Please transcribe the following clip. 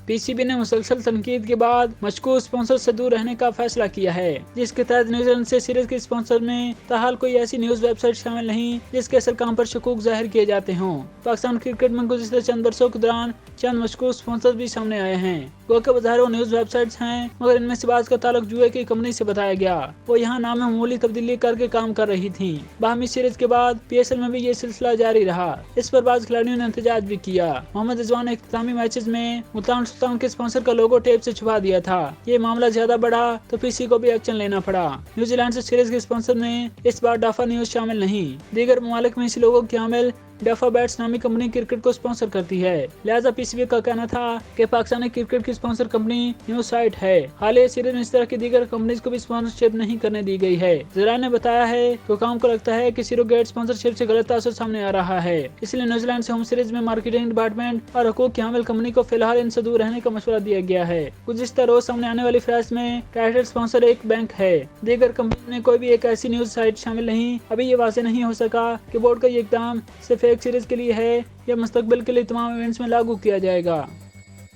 PCB ने मुसलसल तनकीद के बाद मशकूक स्पॉन्सर से दूर रहने का फैसला किया है, जिसके तहत न्यूजीलैंड से सीरीज के स्पॉन्सर में ताहाल कोई ऐसी न्यूज वेबसाइट शामिल नहीं जिसके असल काम पर शकूक जाहिर किए जाते हों। पाकिस्तान क्रिकेट में गुज़िश्ता चंद बरसों के दौरान चंद मशकूक स्पॉन्सर भी सामने आए हैं। गो के बज़ाहिर वो न्यूज वेबसाइट्स हैं, मगर इनमें से बाज़ का ताल्लुक जुए की कंपनी से बताया गया। वो यहाँ नाम में मामूली तब्दीली करके काम कर रही थी। बाहमी सीरीज के बाद PSL में भी ये सिलसिला जारी रहा। इस पर बाज़ खिलाड़ियों ने एहतजाज भी किया। मोहम्मद रिजवान ने इख्तितामी मैचेस में मुल्तान सुल्तान के स्पॉन्सर का लोगो टेप से छुपा दिया था। ये मामला ज्यादा बढ़ा तो PC को भी एक्शन लेना पड़ा। न्यूजीलैंड से सीरीज के स्पॉन्सर में इस बार डाफा न्यूज शामिल नहीं। दीगर ममालिक में इसी लोगों की शामिल डाफा बैट्स नामी कंपनी क्रिकेट को स्पॉन्सर करती है। लिहाजा PCB का कहना था कि पाकिस्तानी क्रिकेट की स्पॉन्सर कंपनी न्यूज साइट है। हालिया सीरीज में इस तरह की दीगर कंपनीज को भी स्पॉन्सरशिप नहीं करने दी गई है। जराये ने बताया है कि हुकाम को लगता है कि सिरोगेट स्पॉन्सरशिप से गलत तासुर सामने आ रहा है, इसलिए न्यूजीलैंड से होम सीरीज में मार्केटिंग डिपार्टमेंट और हुकूक की हामिल कंपनी को फिलहाल इनसे दूर रहने का मशवरा दिया गया है। गुज़िश्ता रोज सामने आने वाली फहरिस्त में टाइटल स्पॉन्सर एक बैंक है। दीगर कंपनी में कोई भी एक ऐसी न्यूज साइट शामिल नहीं। अभी ये वाज़ेह नहीं हो सका कि बोर्ड का ये इक़दाम सिर्फ एक सीरीज के लिए है या मुस्तकबिल के लिए तमाम इवेंट्स में लागू किया जाएगा।